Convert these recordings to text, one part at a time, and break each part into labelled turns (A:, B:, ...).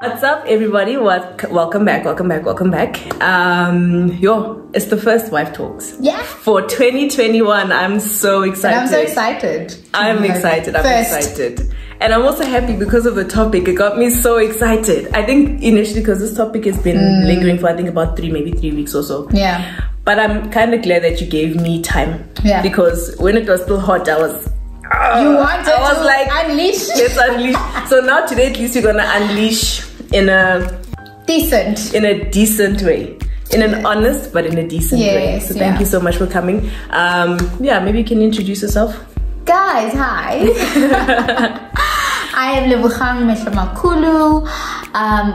A: What's up, everybody? Welcome back. It's the first wife talks.
B: Yeah.
A: For 2021, I'm so excited.
B: And I'm so excited.
A: I'm excited. And I'm also happy because of the topic. It got me so excited. I think initially because this topic has been lingering for I think about maybe 3 weeks or so.
B: Yeah.
A: But I'm kind of glad that you gave me time.
B: Yeah.
A: Because when it was still hot, I was like,
B: unleash.
A: Let's unleash. So now today at least we're gonna unleash in a decent way, in an honest but in a decent way. So thank you so much for coming. Maybe you can introduce yourself.
B: Guys, hi. I am Makhubo,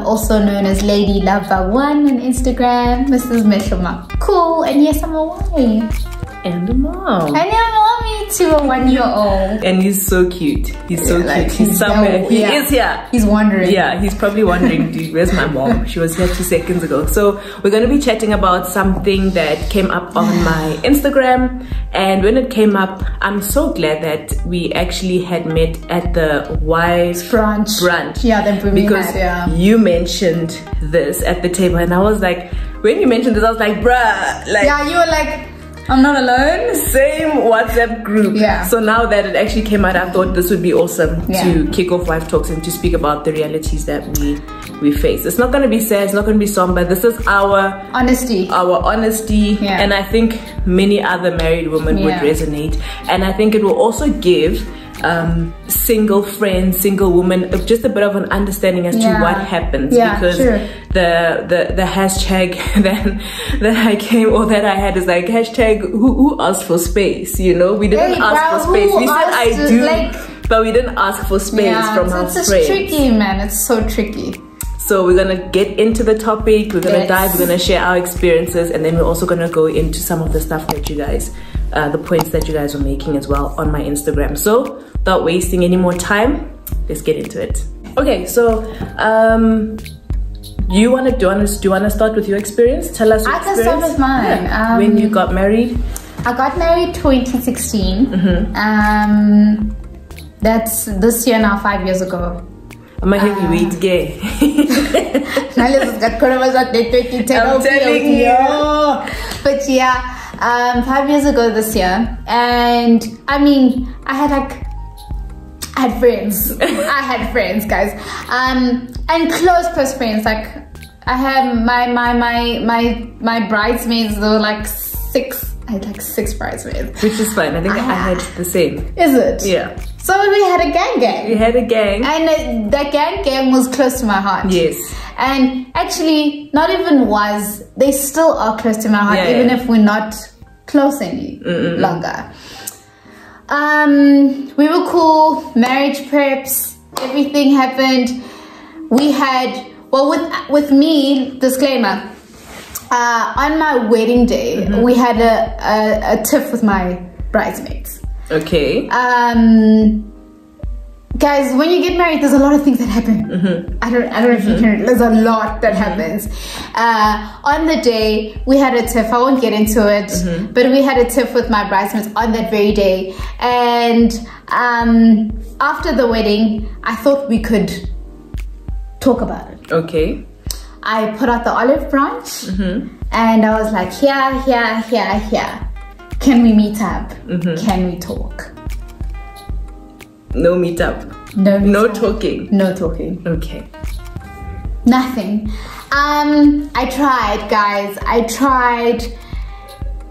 B: also known as Lady Lover1 on Instagram, Mrs. Makhubo, and yes, I'm a wife.
A: And a mom.
B: And a mommy to a 1-year-old.
A: And he's so cute. He's so cute.
B: Like,
A: he's somewhere. He is here.
B: He's wondering.
A: Yeah, he's probably wondering, dude, where's my mom? She was here 2 seconds ago. So we're going to be chatting about something that came up on my Instagram. And when it came up, I'm so glad that we actually had met at the wives brunch.
B: Yeah, then
A: because you mentioned this at the table. And I was like, when you mentioned this, I was like, bruh. Like,
B: yeah, you were like, I'm not alone.
A: Same WhatsApp group.
B: Yeah.
A: So now that it actually came out, I thought this would be awesome to kick off Wife Talks and to speak about the realities that we face. It's not going to be sad. It's not going to be somber. This is our honesty. Yeah. And I think many other married women would resonate. And I think it will also give single friends, single women, just a bit of an understanding as to what happens, because the hashtag that I had is like hashtag who asked for space, you know. We didn't ask for space. We said I do, but we didn't ask for space from our friends.
B: It's tricky, man. It's so tricky.
A: So we're gonna get into the topic, we're gonna dive, we're gonna share our experiences, and then we're also gonna go into some of the stuff that you guys, the points that you guys are making as well on my Instagram. So without wasting any more time, let's get into it. Okay, so do you wanna start with your experience? Tell us your experience.
B: I can start with mine.
A: Yeah. When you got married?
B: I got married 2016. That's this year now, 5 years ago.
A: I'm a heavyweight gay.
B: I'm telling you. But yeah, 5 years ago this year, and I mean, I had friends. I had friends, guys, and close friends. Like I had my bridesmaids. There were like 6. I had like 6 bridesmaids,
A: which is fine. I think I had the same.
B: Is it?
A: Yeah.
B: So we had a gang.
A: We had a gang.
B: And that gang was close to my heart.
A: Yes. And
B: actually, they still are close to my heart, even if we're not close any longer. We were cool, marriage preps, everything happened. We had, with me, disclaimer, on my wedding day, we had a tiff with my bridesmaids.
A: Okay.
B: Guys, when you get married, there's a lot of things that happen. I don't know if you can. There's a lot that happens. On the day, we had a tiff. I won't get into it, but we had a tiff with my bridesmaids on that very day. And after the wedding, I thought we could talk about it.
A: Okay.
B: I put out the olive branch, and I was like, here. Can we meet up? Can we talk?
A: No meetup. No talking.
B: No talking.
A: Okay.
B: Nothing. I tried, guys. I tried.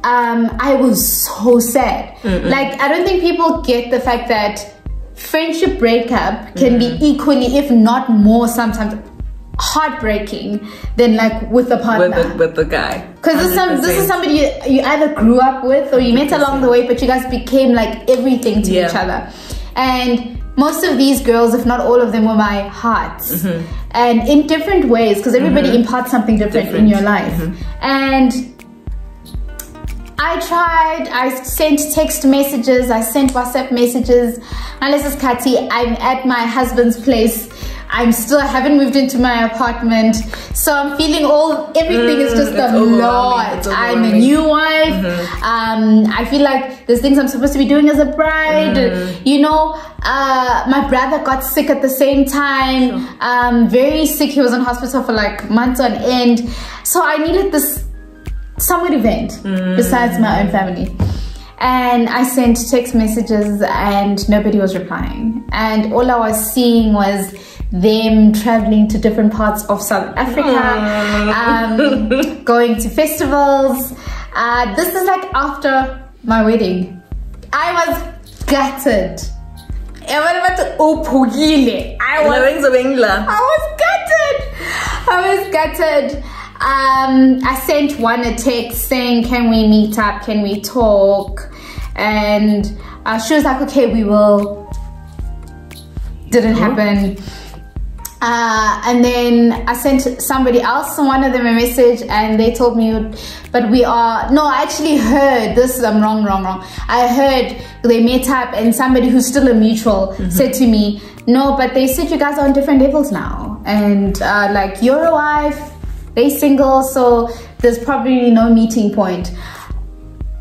B: I was so sad. Like, I don't think people get the fact that friendship breakup can be equally, if not more, sometimes heartbreaking than like with the partner,
A: with the guy,
B: because this is somebody you either grew up with or you met along the way, but you guys became like everything to each other. And most of these girls, if not all of them, were my hearts, and in different ways, because everybody imparts something different in your life. And I tried, I sent text messages, I sent WhatsApp messages. Now this is Kati, I'm at my husband's place I haven't moved into my apartment, so I'm feeling everything is just a lot. I'm a new wife. I feel like there's things I'm supposed to be doing as a bride. You know, my brother got sick at the same time. Very sick. He was in hospital for like months on end. So I needed this somewhat event besides my own family. And I sent text messages and nobody was replying. And all I was seeing was them traveling to different parts of South Africa, going to festivals. This is like after my wedding. I was gutted. I was gutted. I sent one a text saying, can we meet up, can we talk? And she was like, okay, we will. Didn't happen. And then I sent somebody else, one of them, a message, and they told me, but we are, no, I actually heard this. I'm wrong. I heard they met up and somebody who's still a mutual said to me, no, but they said you guys are on different levels now. And like, you're a wife, they single, so there's probably no meeting point.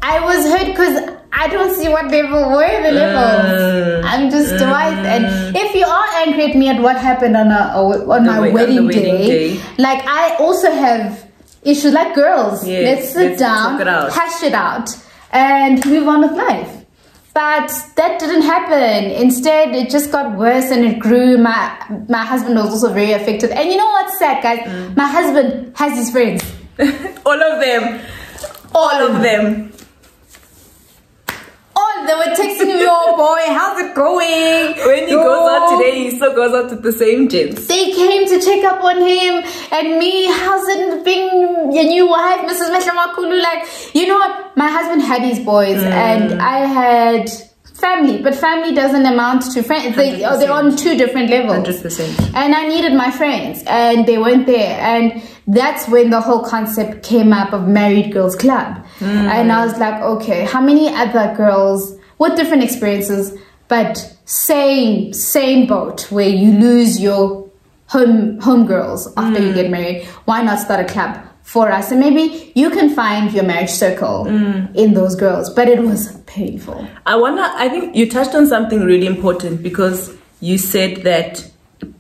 B: I was hurt because I don't see what level were the levels. I'm just a wife, and if you are angry at me at what happened on my wedding day, like I also have issues like girls. Let's sit down, hash it out, and move on with life. But that didn't happen. Instead, it just got worse and it grew. My husband was also very affected. And you know what's sad, guys? My husband has his friends.
A: All of them.
B: They were texting me, oh boy, how's it going?
A: When he goes out today, he still goes out with the same gents.
B: They came to check up on him and me. How's it being your new wife, Mrs. Makhubo? Like, you know what? My husband had his boys and I had family, but family doesn't amount to friends. They're on two different levels.
A: 100%.
B: And I needed my friends and they weren't there. And that's when the whole concept came up of Married Girls Club. And I was like, okay, how many other girls with different experiences, but same boat where you lose your home girls after you get married? Why not start a club for us? And maybe you can find your marriage circle in those girls. But it was painful.
A: I think you touched on something really important, because you said that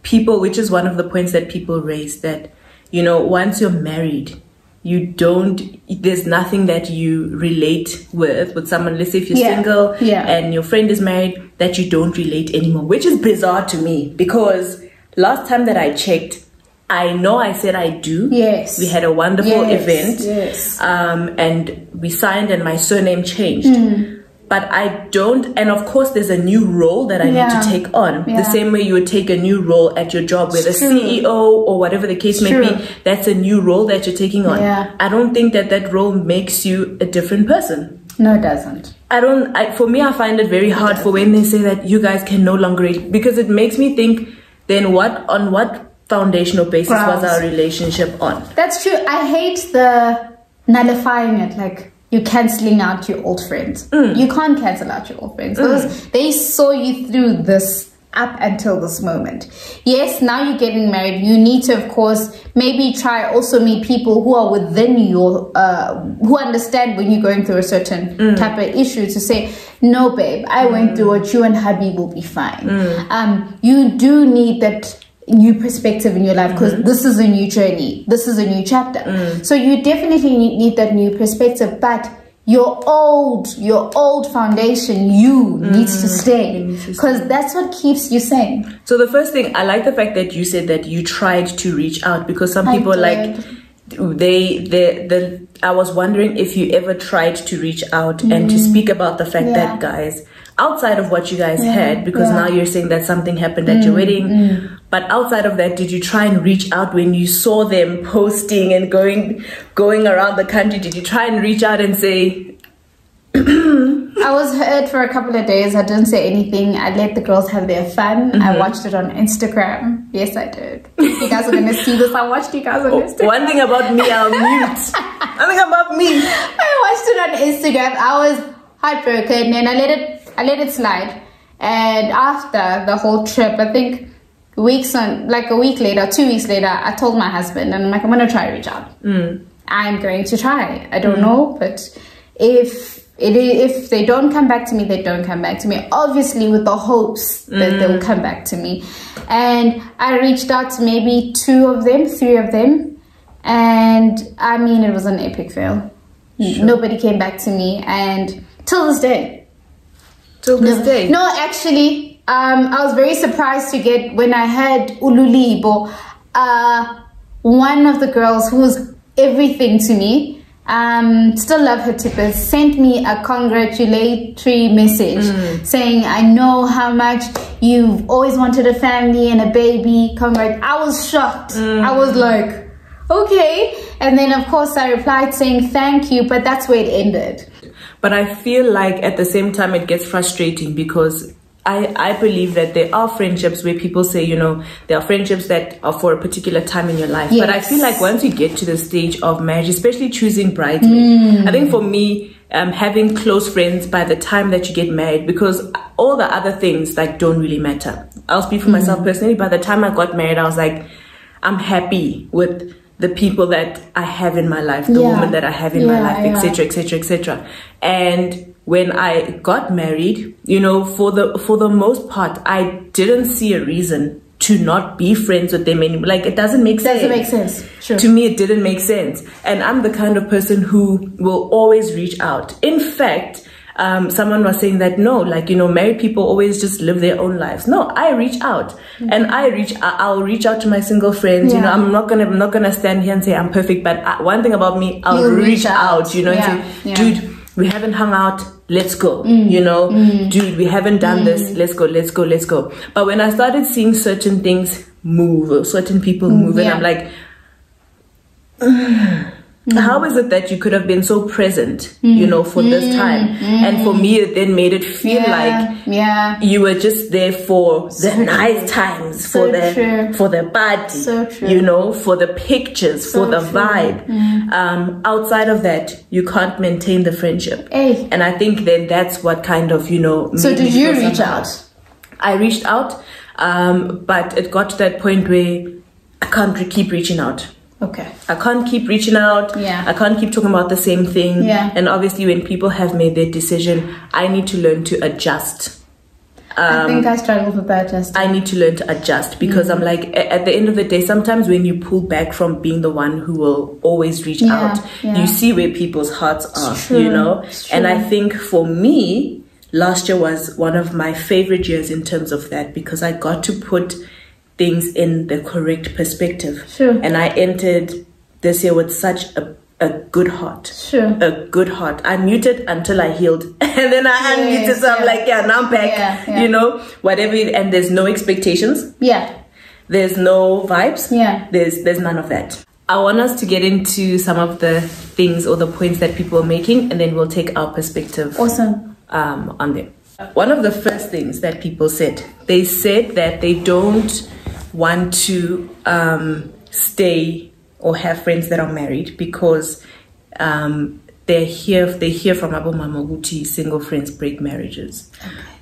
A: people, which is one of the points that people raise, that, you know, once you're married, there's nothing that you relate with someone. Let's say if you're single and your friend is married, that you don't relate anymore, which is bizarre to me, because last time that I checked, I know I said I do.
B: Yes.
A: We had a wonderful event.
B: Yes.
A: And we signed and my surname changed. But I don't, and of course there's a new role that I need to take on. The same way you would take a new role at your job, where the CEO or whatever the case may be, that's a new role that you're taking on. I don't think that role makes you a different person.
B: No, it doesn't.
A: For me, I find it very hard for when they say that you guys can no longer, because it makes me think, then on what foundational basis was our relationship on?
B: That's true. I hate the nullifying it, like, you're cancelling out your old friends. You can't cancel out your old friends. They saw you through this up until this moment. Yes, now you're getting married. You need to, of course, maybe try also meet people who are within your, who understand when you're going through a certain type of issue, to say, no, babe, I went through it. You and hubby will be fine. You do need that new perspective in your life, because this is a new journey, this is a new chapter. So you definitely need that new perspective, but your old foundation needs to stay, because that's what keeps you sane.
A: So the first thing, I like the fact that you said that you tried to reach out, because some people I was wondering if you ever tried to reach out and to speak about the fact that, guys, outside of what you guys had, because now you're saying that something happened at your wedding, but outside of that, did you try and reach out when you saw them posting and going around the country? Did you try and reach out and say?
B: I was hurt for a couple of days. I didn't say anything. I let the girls have their fun. I watched it on Instagram. Yes, I did. You guys are going to see this. I watched you guys on Instagram.
A: One thing about me, I'll mute. One thing about me.
B: I watched it on Instagram. I was heartbroken and I let it slide. And after the whole trip, I think a week later, 2 weeks later, I told my husband, and I'm like, I'm going to try to reach out. I'm going to try. I don't know, but if they don't come back to me, they don't come back to me. Obviously, with the hopes that they'll come back to me. And I reached out to maybe 3 of them. And I mean, it was an epic fail. Sure. Nobody came back to me. And till this day. No, actually, I was very surprised to get, when I had LEBO, one of the girls who was everything to me, still love her tippers, sent me a congratulatory message saying, I know how much you've always wanted a family and a baby. Congrats. I was shocked. I was like, okay. And then of course I replied saying thank you, but that's where it ended.
A: But I feel like at the same time it gets frustrating, because I believe that there are friendships where people say, you know, there are friendships that are for a particular time in your life. Yes. But I feel like once you get to the stage of marriage, especially choosing bridesmaids, I think for me, having close friends by the time that you get married, because all the other things like don't really matter. I'll speak for myself personally. By the time I got married, I was like, I'm happy with the people that I have in my life, the woman that I have in my life, etc., etc., etc. And when I got married, you know, for the most part, I didn't see a reason to not be friends with them anymore. Like, it doesn't make sense.
B: Doesn't make sense. Sure.
A: To me, it didn't make sense. And I'm the kind of person who will always reach out. In fact, someone was saying that, no, like, you know, married people always just live their own lives. No, I reach out, and I'll reach out to my single friends. You know, I'm not gonna stand here and say I'm perfect, but one thing about me, I'll reach out, you know, and say, dude, we haven't hung out, let's go. You know, dude, we haven't done this, let's go. But when I started seeing certain things move, or certain people move, and I'm like, how is it that you could have been so present, you know, for this time? And for me, it then made it feel like you were just there for the nice times, for the party, you know, for the pictures, for the vibe. Outside of that, you can't maintain the friendship. And I think then that's what kind of, you know.
B: So did you reach out?
A: I reached out, but it got to that point where I can't keep reaching out.
B: Okay.
A: I can't keep reaching out. I can't keep talking about the same thing. And obviously when people have made their decision, I need to learn to adjust.
B: I think I struggled with that just.
A: I need to learn to adjust, because I'm like, at the end of the day, sometimes when you pull back from being the one who will always reach out, you see where people's hearts are, you know? And I think for me, last year was one of my favorite years in terms of that, because I got to put things in the correct perspective. And I entered this year with such a good heart. A good heart. I muted until I healed. And then I unmuted, so I'm like, now I'm back. You know, whatever. And there's no expectations. There's no vibes. There's none of that. I want us to get into some of the things or the points that people are making, and then we'll take our perspective on them. One of the first things that people said, they said that they don't want to stay or have friends that are married, because they hear from Abu Mama Guti, single friends break marriages.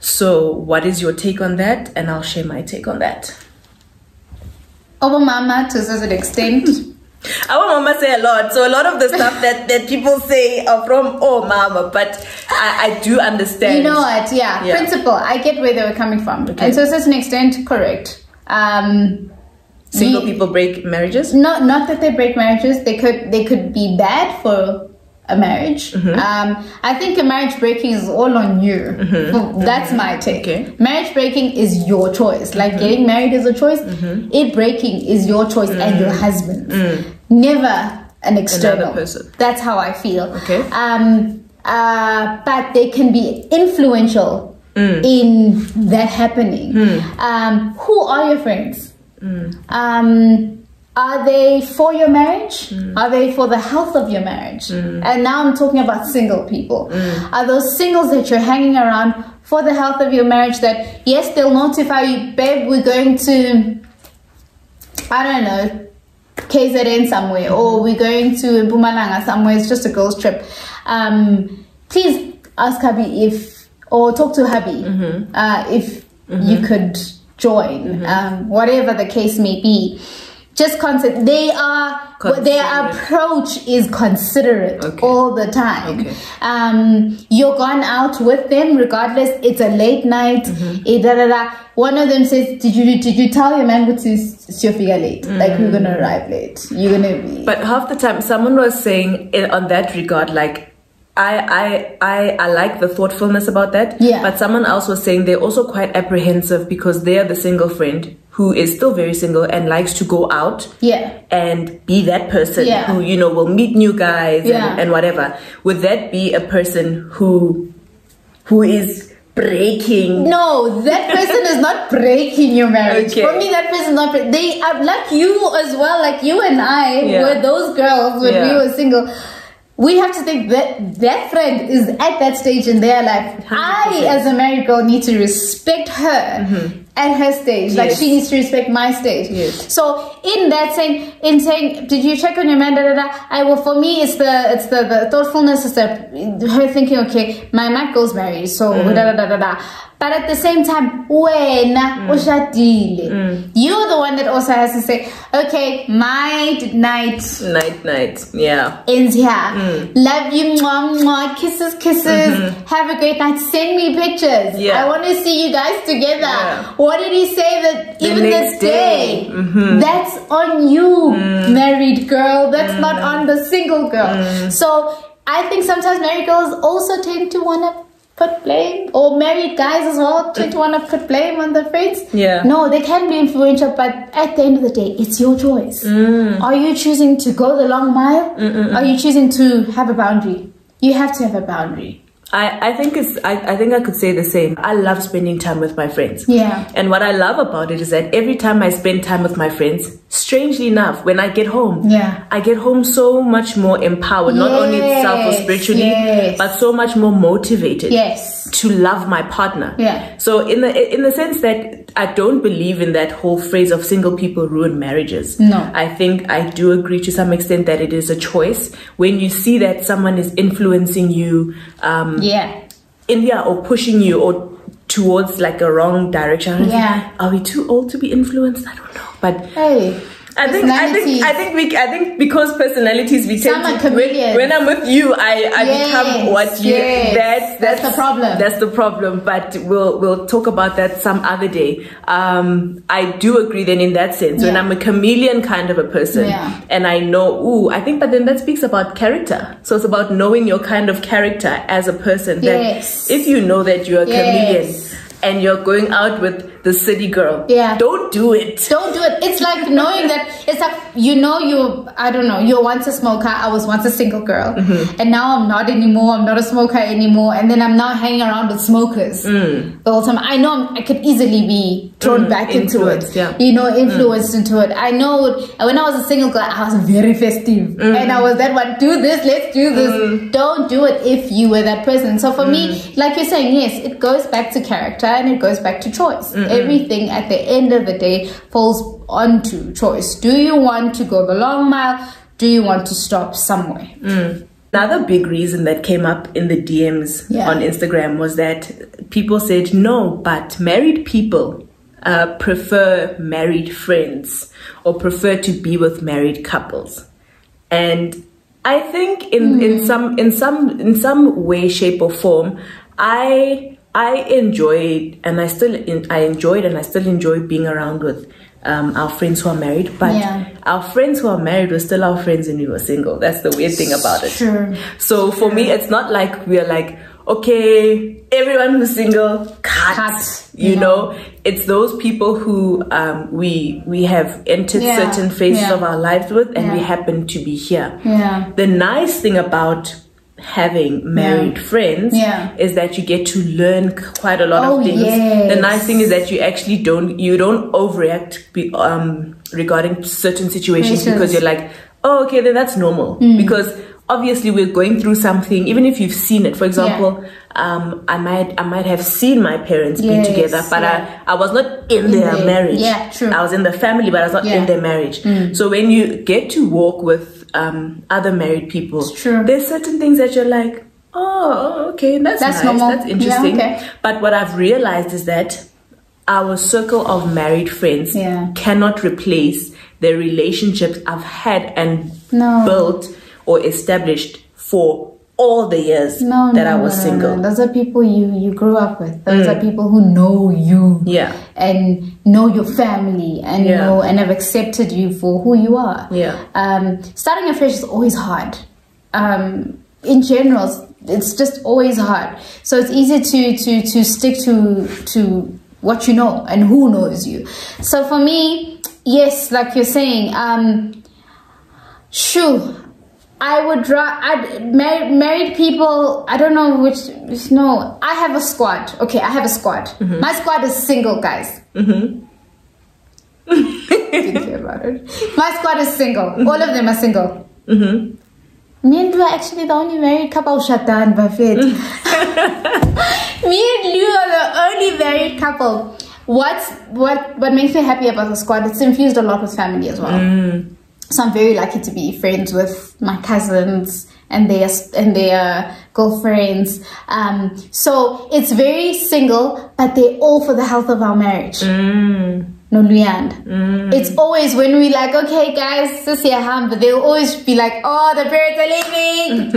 A: So what is your take on that? And I'll share my take on that.
B: Abu Mama, to a certain extent.
A: Our mama say a lot, so a lot of the stuff that people say are from mama, but I do understand.
B: You know what? Principle. I get where they were coming from, and to a certain extent, correct.
A: Single people break marriages?
B: Not that they break marriages. They could be bad for a marriage. I think a marriage breaking is all on you. That's my take. Marriage breaking is your choice. Like getting married is a choice. It breaking is your choice and your husband's. Never an external
A: another person.
B: That's how I feel. But they can be influential in that happening. Who are your friends? Are they for your marriage? Are they for the health of your marriage? And now I'm talking about single people. Are those singles that you're hanging around for the health of your marriage, that yes, they'll notify you, babe, we're going to, I don't know, KZN somewhere, or we're going to Mpumalanga somewhere, it's just a girls trip. Please ask hubby or talk to hubby if you could join, whatever the case may be. Just their approach is considerate all the time. You're gone out with them regardless. It's a late night. One of them says, did you tell your man what is Sofia late? Like, we're gonna arrive late. You're gonna be.
A: But half the time, someone was saying on that regard, like, I like the thoughtfulness about that. But someone else was saying they're also quite apprehensive because they are the single friend who is still very single and likes to go out and be that person who, you know, will meet new guys and whatever. Would that be a person who is breaking?
B: No, that person is not breaking your marriage. For me, that person is not they are like you as well, like you and I were those girls when we were single. We have to think that that friend is at that stage in their life. 100%. I, as a married girl, need to respect her at her stage. Like, she needs to respect my stage. So, in that saying, did you check on your man? For me, it's the thoughtfulness. It's her thinking, okay, my girl's married, so But at the same time, when you're the one that also has to say, okay, my night ends here. Love you, mwah, mwah, kisses, have a great night, send me pictures. I want to see you guys together. What did he say that even this day? That's on you, married girl. That's not on the single girl. So I think sometimes married girls also tend to want to put blame, or married guys as well tend to want to put blame on the friends. No, they can be influential, but at the end of the day, it's your choice. Are you choosing to go the long mile? Are you choosing to have a boundary? You have to have a boundary.
A: I think I could say the same. I love spending time with my friends. And what I love about it is that every time I spend time with my friends, strangely enough, when I get home, I get home so much more empowered, not only itself or spiritually, but so much more motivated to love my partner. So in the sense that I don't believe in that whole phrase of single people ruin marriages. No. I think I do agree to some extent that it is a choice. When you see that someone is influencing you, or pushing you or towards like a wrong direction. Are we too old to be influenced? I don't know. But I think because personalities, we tend to, when I'm with you, I become what you. That's the problem. That's the problem. But we'll talk about that some other day. I do agree then in that sense. When I'm a chameleon kind of a person, and I know, but then that speaks about character. So it's about knowing your kind of character as a person. That if you know that you're a chameleon and you're going out with the city girl, don't do it. Don't do it.
B: It's like knowing that, it's like, I don't know, you were once a smoker, I was once a single girl, and now I'm not anymore, I'm not a smoker anymore, and then I'm now hanging around with smokers the whole time. I know I could easily be thrown back into it, influenced into it. I know when I was a single girl, I was very festive, and I was that one, do this, let's do this. Don't do it if you were that person. So for me, like you're saying, yes, it goes back to character and it goes back to choice. Everything at the end of the day falls onto choice. Do you want to go the long mile? Do you want to stop somewhere?
A: Another big reason that came up in the DMs on Instagram was that people said, no, but married people prefer married friends or prefer to be with married couples. And I think in some way, shape or form, I enjoyed and I still enjoy being around with our friends who are married, but our friends who are married were still our friends when we were single. That's the weird thing about it. So for me, it's not like we're like, okay, everyone who's single, cut. You know, it's those people who we have entered certain phases of our lives with, and we happen to be here. The nice thing about having married friends is that you get to learn quite a lot of things. The nice thing is that you actually don't overreact regarding certain situations because you're like, oh, okay, then that's normal. Because obviously we're going through something, even if you've seen it. For example, I might have seen my parents be together, but I was not in their marriage. I was in the family, but I was not in their marriage. So when you get to walk with other married people, there's certain things that you're like, oh, okay, that's nice, normal. That's interesting. But what I've realized is that our circle of married friends cannot replace the relationships I've had and built or established for all the years that I was single.
B: Those are people you grew up with. Those are people who know you and know your family and know and have accepted you for who you are. Starting afresh is always hard. In general, it's just always hard. So it's easy to stick to what you know and who knows you. So for me, yes, like you're saying, I would married people. I don't know which. No, I have a squad. Okay, I have a squad. My squad is single, guys. Thinking about it, my squad is single. All of them are single. Me and Lou are actually the only married couple. Shatan Buffett. Me and Lou are the only married couple. What makes me happy about the squad? It's infused a lot with family as well. So I'm very lucky to be friends with my cousins and their girlfriends. So it's very single, but they're all for the health of our marriage. No, Luyand. It's always when we like, okay, guys, this here, but they'll always be like, oh, the parents are leaving.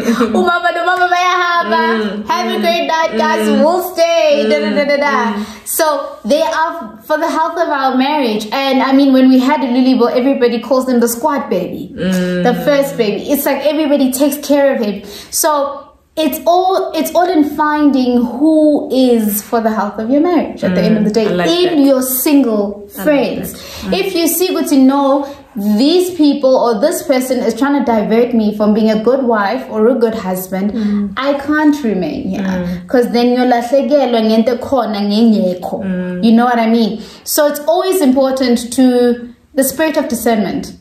B: Have a great night, guys. We'll stay. So they are for the health of our marriage. And I mean, when we had a LEBO, everybody calls them the squad baby, the first baby. It's like everybody takes care of him. So it's all in finding who is for the health of your marriage at the end of the day, in your single friends. If you see good to know these people or this person is trying to divert me from being a good wife or a good husband, I can't remain here, because then you're like, you know what I mean? So it's always important to the spirit of discernment.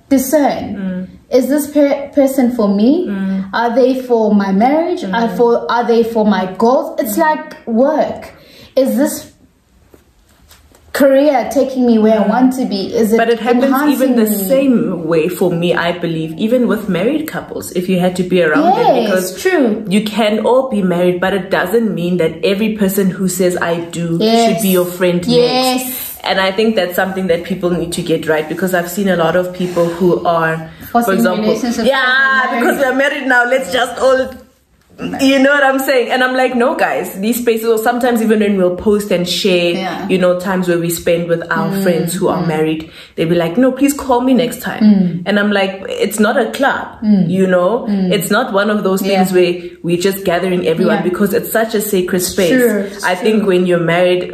B: Discern. Is this person for me? Are they for my marriage? Are they for my goals? It's like work. Is this career taking me where I want to be? Is it?
A: But it happens even the same way for me, I believe, even with married couples, if you had to be around them, because
B: true,
A: you can all be married, but it doesn't mean that every person who says I do should be your friend next. And I think that's something that people need to get right, because I've seen a lot of people who are, for example, because we're married now, let's just all, you know what I'm saying? And I'm like, no, guys, these spaces, or sometimes even when we'll post and share, you know, times where we spend with our friends who are married, they'll be like, no, please call me next time. And I'm like, it's not a club, you know, it's not one of those things where we're just gathering everyone, because it's such a sacred space. I think when you're married,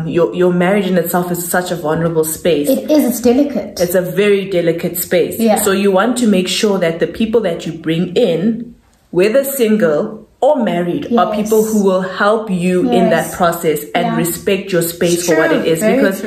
A: your marriage in itself is such a vulnerable space.
B: It is, it's delicate.
A: It's a very delicate space. So you want to make sure that the people that you bring in, whether single or married, are people who will help you in that process and respect your space for what it is, because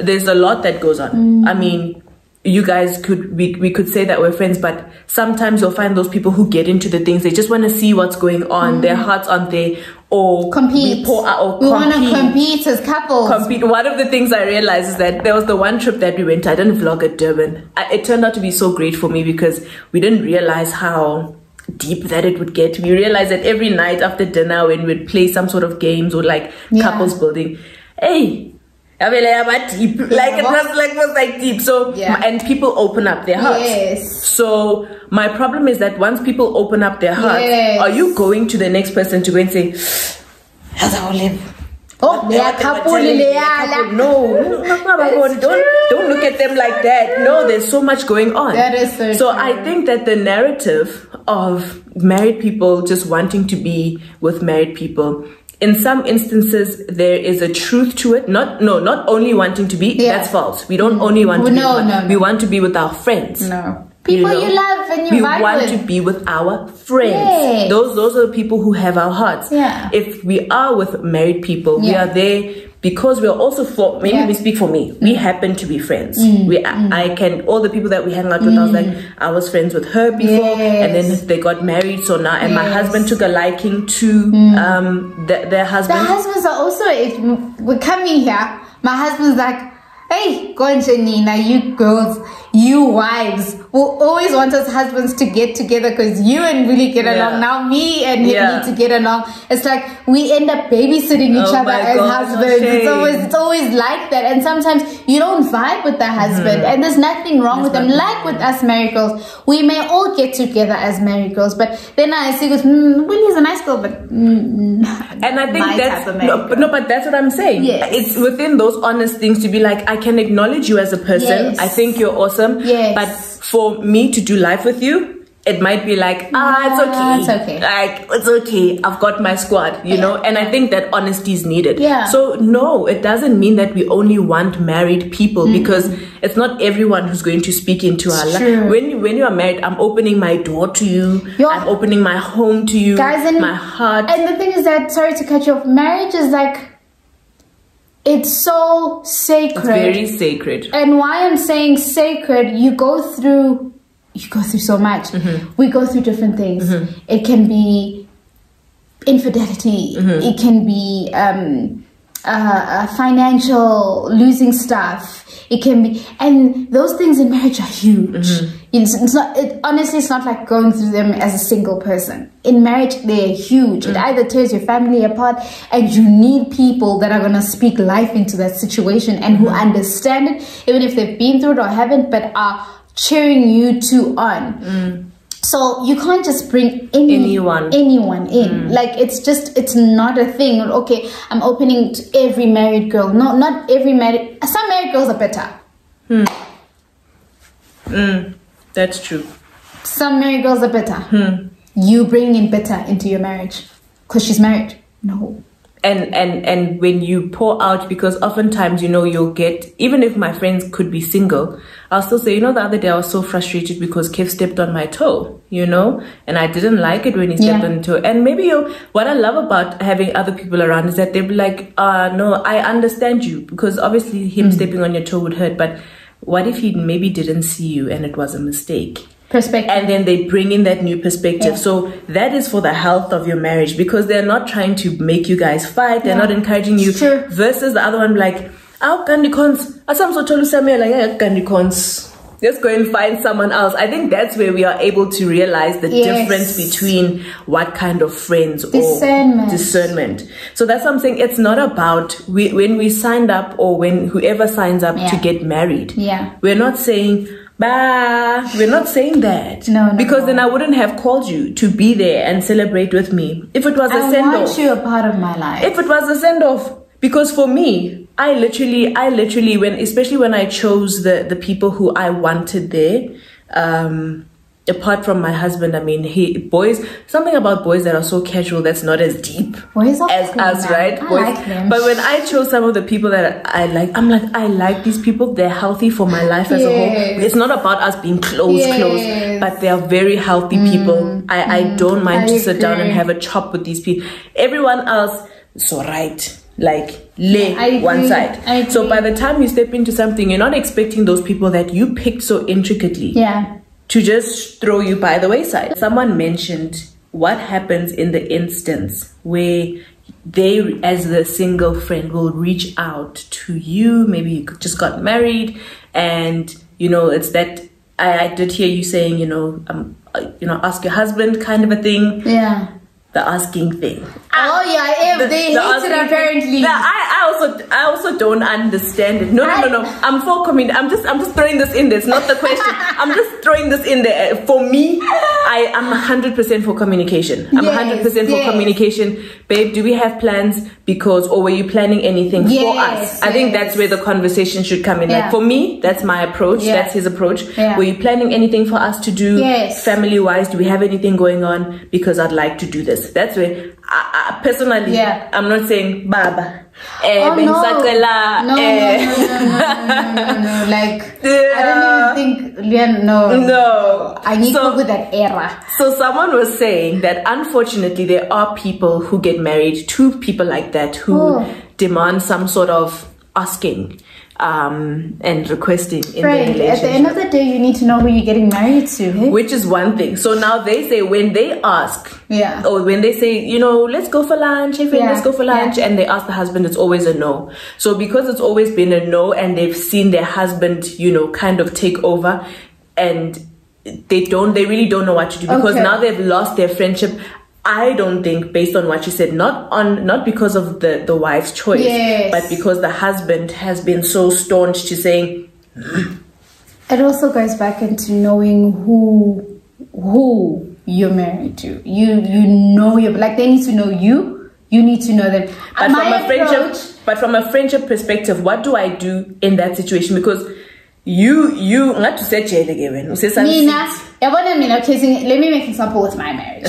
A: there's a lot that goes on. I mean, you guys we could say that we're friends, but sometimes you'll find those people who get into the things, they just want to see what's going on, their hearts aren't there, or
B: compete. We want to compete as couples.
A: One of the things I realized is that there was the one trip that we went to, I didn't vlog at Durban. It turned out to be so great for me, because we didn't realize how deep that it would get. We realized that every night after dinner, when we'd play some sort of games or like couples building, hey, deep. Like it was like deep. So and people open up their hearts. So my problem is that once people open up their hearts, are you going to the next person to go and say, how's our live? Oh, they are couple. No, don't look at them like that. No, there's so much going on.
B: That is so true.
A: I think that the narrative of married people just wanting to be with married people, in some instances there is a truth to it. Not only wanting to be, that's false. We don't only want to be we want to be with our friends.
B: People you love and you vibe with. We want
A: to be with our friends. Those are the people who have our hearts. If we are with married people, we are there because we are also for, maybe we speak for me, we happen to be friends. I can, all the people that we hang out with, I was like, I was friends with her before, and then they got married, so now, and my husband took a liking to their husband.
B: The husbands are also, if we're coming here, my husband's like, hey, Nina, you girls, you wives, will always want us husbands to get together because you and Buli get along. Now me and him need to get along. It's like we end up babysitting each other as husbands. It's always like that. And sometimes you don't vibe with the husband, and there's nothing wrong with them. Like with us married girls, we may all get together as married girls, but then I see with Buli's a nice girl, but
A: and I think that's but that's what I'm saying. It's within those honest things to be like, I can acknowledge you as a person. I think you're awesome. But for me to do life with you, it might be like, it's okay. Like, it's okay. I've got my squad, you know? And I think that honesty is needed. So no, it doesn't mean that we only want married people because it's not everyone who's going to speak into our life. When you are married, I'm opening my door to you. I'm opening my home to you. Guys, and my heart.
B: And the thing is that, sorry to cut you off, marriage is like, it's so sacred. It's
A: very sacred.
B: And why I'm saying sacred, you go through so much. We go through different things. It can be infidelity. It can be financial, losing stuff. It can be, and those things in marriage are huge. Honestly, it's not like going through them as a single person. In marriage, they're huge. It either tears your family apart, and you need people that are going to speak life into that situation and who understand it, even if they've been through it or haven't, but are cheering you on. So you can't just bring anyone in. Like, it's not a thing. Okay, I'm opening to every married girl. No, not every married. Some married girls are better.
A: That's true.
B: Some married girls are better. You bring in better into your marriage because she's married. No.
A: And when you pour out, because oftentimes, you know, you'll get, even if my friends could be single, I'll still say, you know, the other day I was so frustrated because Kev stepped on my toe, you know, and I didn't like it when he stepped on the toe. And maybe what I love about having other people around is that they'll be like, no, I understand you, because obviously him stepping on your toe would hurt, but what if he maybe didn't see you and it was a mistake?
B: Perspective.
A: And then they bring in that new perspective. So that is for the health of your marriage, because they're not trying to make you guys fight. They're not encouraging you. Versus the other one, like, let's go and find someone else. I think that's where we are able to realize the difference between what kind of friends or discernment. So that's something. It's not about when we signed up, or when whoever signs up to get married. We're not saying, we're not saying that. No, because then I wouldn't have called you to be there and celebrate with me. If it was a send-off.
B: I want you a part of my life.
A: If it was a send-off. Because for me, I literally, especially when I chose the people who I wanted there, apart from my husband, I mean, something about boys that are so casual, that's not as deep as us, right?
B: I like them.
A: But when I chose some of the people that I like, I'm like, I like these people. They're healthy for my life as a whole. It's not about us being close, but they are very healthy people. I don't mind to sit down and have a chop with these people. Everyone else, so right. Like, lay one side. So by the time you step into something, you're not expecting those people that you picked so intricately to just throw you by the wayside. Someone mentioned what happens in the instance where they, as the single friend, will reach out to you. Maybe you just got married, and you know, it's that I did hear you saying, ask your husband kind of a thing. The asking thing.
B: If they hate it apparently.
A: I also don't understand it. No. I'm for communication. I'm just throwing this in there. It's not the question. I'm just throwing this in there. For me, I'm 100% for communication. I'm 100% for communication. Babe, do we have plans? Or were you planning anything for us? I think that's where the conversation should come in. Like, for me, that's my approach. That's his approach. Were you planning anything for us to do? Family-wise, do we have anything going on? Because I'd like to do this. That's where I personally, I'm not saying Baba.
B: No. Like, I don't even think, no. I need to go with that era.
A: So someone was saying that unfortunately there are people who get married to people like that who demand some sort of asking and requesting in their relationship.
B: At the end of the day, you need to know who you're getting married to. Hey?
A: Which is one thing. So now they say, when they ask, or when they say, let's go for lunch, let's go for lunch, and they ask the husband, it's always a no. So because it's always been a no, and they've seen their husband, kind of take over, and they really don't know what to do, because now they've lost their friendship. I don't think, based on what you said, not because of the wife's choice, but because the husband has been so staunch to saying.
B: It also goes back into knowing who you're married to. You know, like, they need to know you. You need to know them. But from a friendship perspective, what do I do in that situation? Because you not to say again. Let me make an example with my marriage.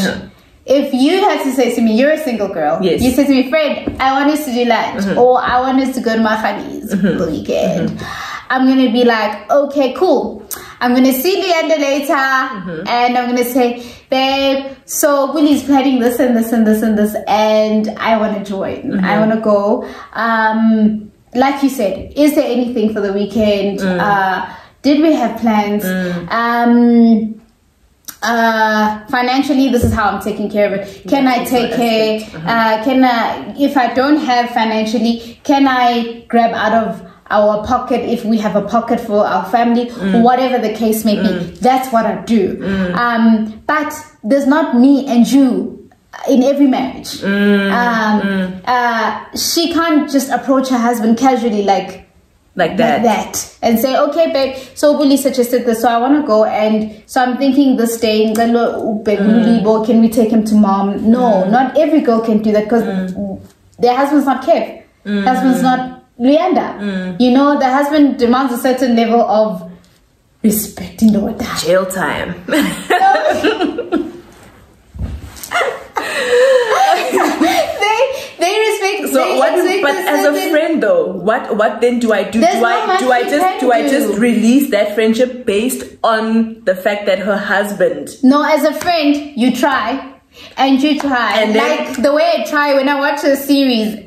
B: If you had to say to me, you're a single girl, you say to me, friend, I want us to do lunch, or I want us to go to Makhubo's the weekend, I'm going to be like, okay, cool. I'm going to see Leander later, and I'm going to say, babe, so Buli's planning this and this and this and this, and I want to join. I want to go. Like you said, is there anything for the weekend? Did we have plans? Financially, this is how I'm taking care of it. Can I take care? If I don't have financially, can I grab out of our pocket if we have a pocket for our family, whatever the case may be? That's what I do. But there's not me and you in every marriage. She can't just approach her husband casually like that and say, okay, babe, so Buli suggested this, so I want to go, and so I'm thinking this day, LEBO, can we take him to mom? No, not every girl can do that, because their husband's not Kev. Husband's not Leander. You know, the husband demands a certain level of respect in the word.
A: Jail time.
B: They respect.
A: So but as a friend though, what then do I do? Do I just release that friendship based on the fact that her husband?
B: No, as a friend, you try. And you try. And like the way I try when I watch a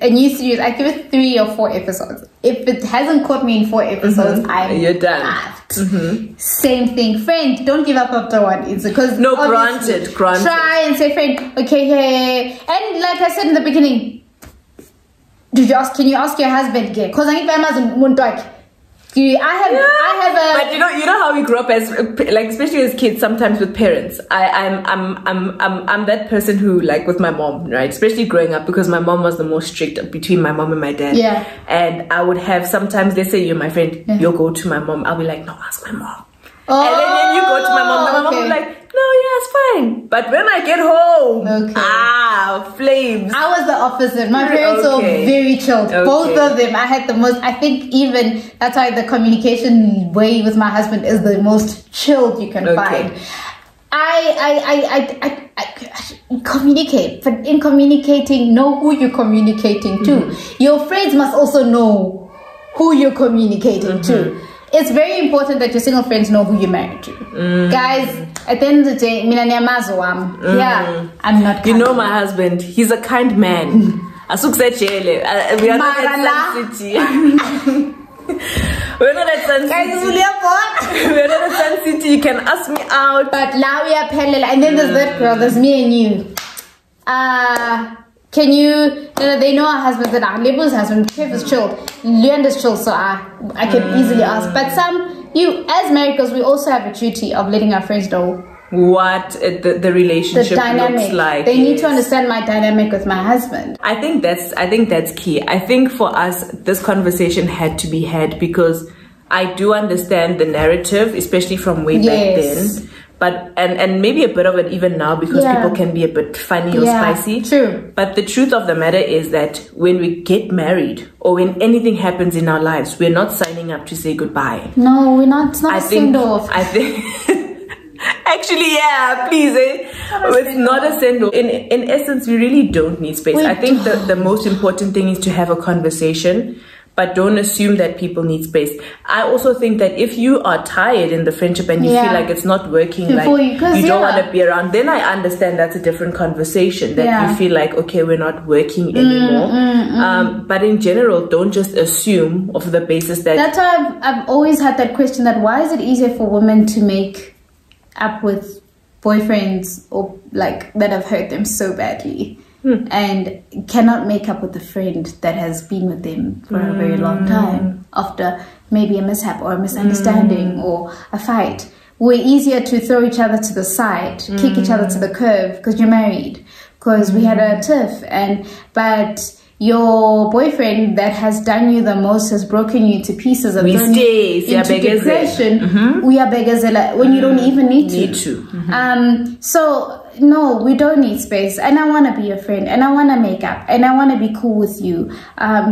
B: new series, I give it 3 or 4 episodes. If it hasn't caught me in 4 episodes, you're done. Same thing, friend. Don't give up after 1. It's because
A: granted.
B: Try and say, friend, okay, yeah. And like I said in the beginning, can you ask your husband? Because I need my husband. I have
A: but you know how we grew up as, like, especially as kids, sometimes with parents. I'm that person who, like, with my mom, right? Especially growing up, because my mom was the most strict between my mom and my dad.
B: Yeah.
A: And I would have, sometimes they say, you're my friend, you'll go to my mom. I'll be like, no, ask my mom. And then you go to my mom, my mom will be like, no, yeah, it's fine. But when I get home, flames.
B: I was the opposite. My parents were very chilled. Both of them. I had the most, I think even, that's why the communication way with my husband is the most chilled you can find. I communicate, but in communicating, know who you're communicating to. Your friends must also know who you're communicating to. It's very important that your single friends know who you're married to. Guys, at the end of the day, I'm not kind.
A: You know my husband, he's a kind man. We are not at Sun City. We're not at Sun City. We're not at Sun City. You can ask me out.
B: But now we are parallel. And then there's that girl, there's me and you. Can you, they know our husbands, that our LEBO's husband, Kev is chilled, Leander's chilled, so I can easily ask. But as married girls, we also have a duty of letting our friends know
A: what the relationship looks like.
B: They need to understand my dynamic with my husband.
A: I think that's key. I think for us, this conversation had to be had, because I do understand the narrative, especially from way back then. But and maybe a bit of it even now, because people can be a bit funny or spicy.
B: True.
A: But the truth of the matter is that when we get married, or when anything happens in our lives, we're not signing up to say goodbye.
B: No, we're not. It's not a send-off.
A: I think actually, yeah, please, it's not a send-off. In essence, we really don't need space. I think the most important thing is to have a conversation, but don't assume that people need space. I also think that if you are tired in the friendship and you feel like it's not working, like you don't want to be around, then I understand that's a different conversation, that you feel like, okay, we're not working anymore. But in general, don't just assume off the basis that...
B: That's why I've always had that question, that why is it easier for women to make up with boyfriends or like that have hurt them so badly, and cannot make up with a friend that has been with them for a very long time after maybe a mishap or a misunderstanding or a fight. we're easier to throw each other to the side, kick each other to the curb because you're married, because we had a tiff, but your boyfriend that has done you the most has broken you to pieces and thrown you into depression. We are beggars when you don't even need to. So no, we don't need space, and I want to be your friend, and I want to make up, and I want to be cool with you,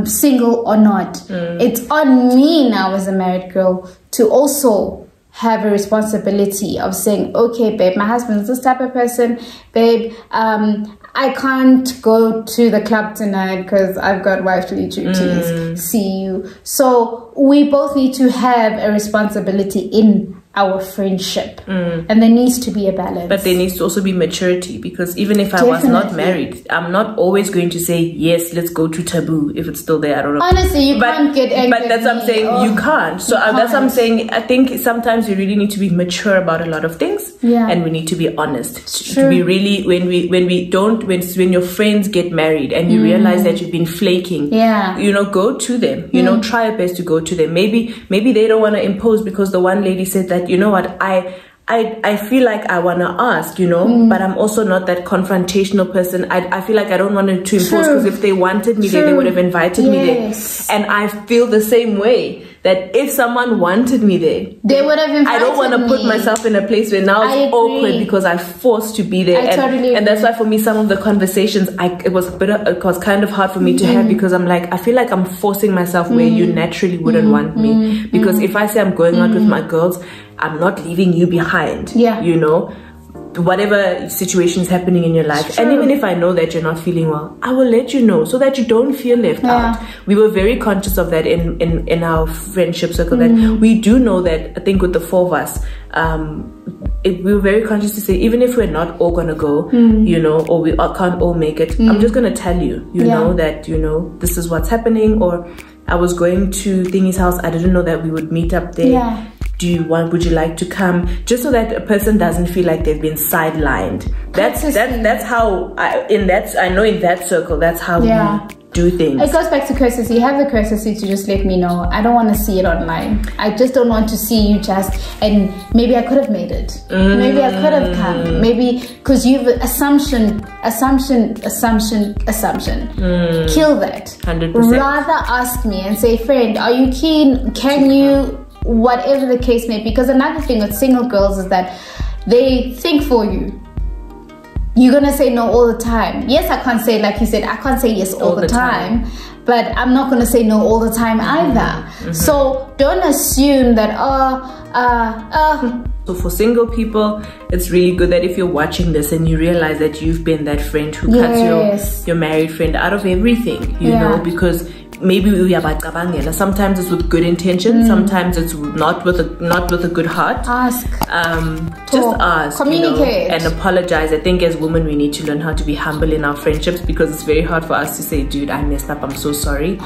B: single or not. It's on me now as a married girl to also have a responsibility of saying, okay, babe, my husband's this type of person, babe, I can't go to the club tonight because I've got wifely duties. See you. So we both need to have a responsibility in our friendship, and there needs to be a balance.
A: But there needs to also be maturity, because even if I was not married, I'm not always going to say yes, let's go to taboo if it's still there. I don't know.
B: Honestly, you can't get angry.
A: But that's what I'm saying. You can't. So that's what I'm saying. I think sometimes you really need to be mature about a lot of things, and we need to be honest. To be really, when your friends get married and you realize that you've been flaking, you know, go to them. You know, try your best to go to them. Maybe they don't want to impose, because the one lady said that, you know what, I feel like I want to ask, you know, but I'm also not that confrontational person. I feel like I don't want to impose, because if they wanted me there, they would have invited me there. And I feel the same way, that if someone wanted me there,
B: they would have invited me.
A: I don't want to put myself in a place where now it's awkward because I'm forced to be there. And that's why for me, some of the conversations, it was kind of hard for me to have, because I'm like, I feel like I'm forcing myself where you naturally wouldn't want me. Because if I say I'm going out with my girls, I'm not leaving you behind, you know, whatever situation is happening in your life. And even if I know that you're not feeling well, I will let you know, so that you don't feel left out. We were very conscious of that in our friendship circle, that we do know that, I think with the four of us, we were very conscious to say, even if we're not all gonna go, you know, or we can't all make it, I'm just gonna tell you, you know, that, you know, this is what's happening. Or I was going to Thingy's house, I didn't know that we would meet up there. Would you like to come? Just so that a person doesn't feel like they've been sidelined. That's how I know in that circle, that's how we do things.
B: It goes back to courtesy. Have the courtesy to just let me know. I don't want to see it online. I just don't want to see you and maybe I could have made it. Maybe I could have come. Maybe because you've assumption. Kill that.
A: 100%.
B: Rather ask me and say, friend, are you keen? Can you? Whatever the case may be. Because another thing with single girls is that they think for you. You're gonna say no all the time. Yes, I can't say, like you said, I can't say yes all the time, but I'm not gonna say no all the time either. So don't assume that
A: So for single people, it's really good that if you're watching this and you realize that you've been that friend who cuts your married friend out of everything, you know, because maybe sometimes it's with good intention, sometimes it's not with a good heart.
B: Ask.
A: Just ask.
B: Communicate.
A: You know, and apologize. I think as women we need to learn how to be humble in our friendships, because it's very hard for us to say, dude, I messed up, I'm so sorry.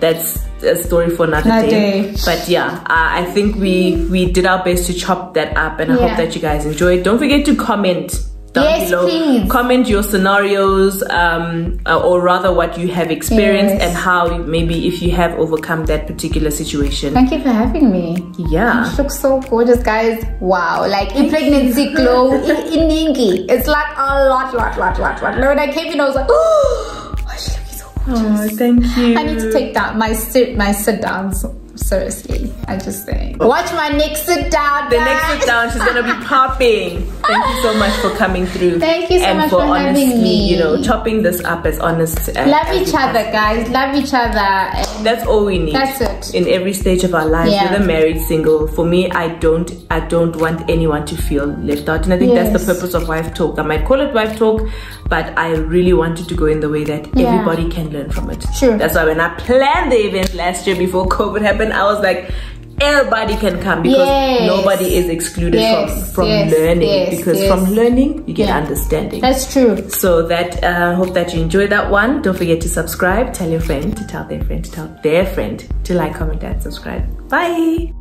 A: That's a story for another day. But yeah, I think we did our best to chop that up, and I hope that you guys enjoyed. Don't forget to comment down below. Please. Comment your scenarios, or rather what you have experienced and how maybe if you have overcome that particular situation.
B: Thank you for having me.
A: Yeah.
B: You look so gorgeous, guys. Wow. Like in pregnancy glow, in Ninky. It's like a lot. When I came in, I was like, oh, she looks so gorgeous.
A: Oh, thank you.
B: I need to take down my sit downs. Seriously, I just think. Watch my next sit down.
A: The next sit down, she's gonna be popping. Thank you so much for coming through.
B: Thank you so much for having me.
A: You know, chopping this up as honest.
B: Love each other, guys. Love each other. And
A: that's all we need.
B: That's it.
A: In every stage of our lives, whether married, single. For me, I don't want anyone to feel left out, and I think that's the purpose of Wife Talk. I might call it Wife Talk, but I really wanted to go in the way that everybody can learn from it.
B: Sure.
A: That's why when I planned the event last year before COVID happened, I was like, everybody can come, because nobody is excluded from learning, because from learning you get understanding.
B: That's true.
A: So that hope that you enjoyed that one. Don't forget to subscribe, tell your friend to tell their friend to tell their friend to like, comment and subscribe. Bye.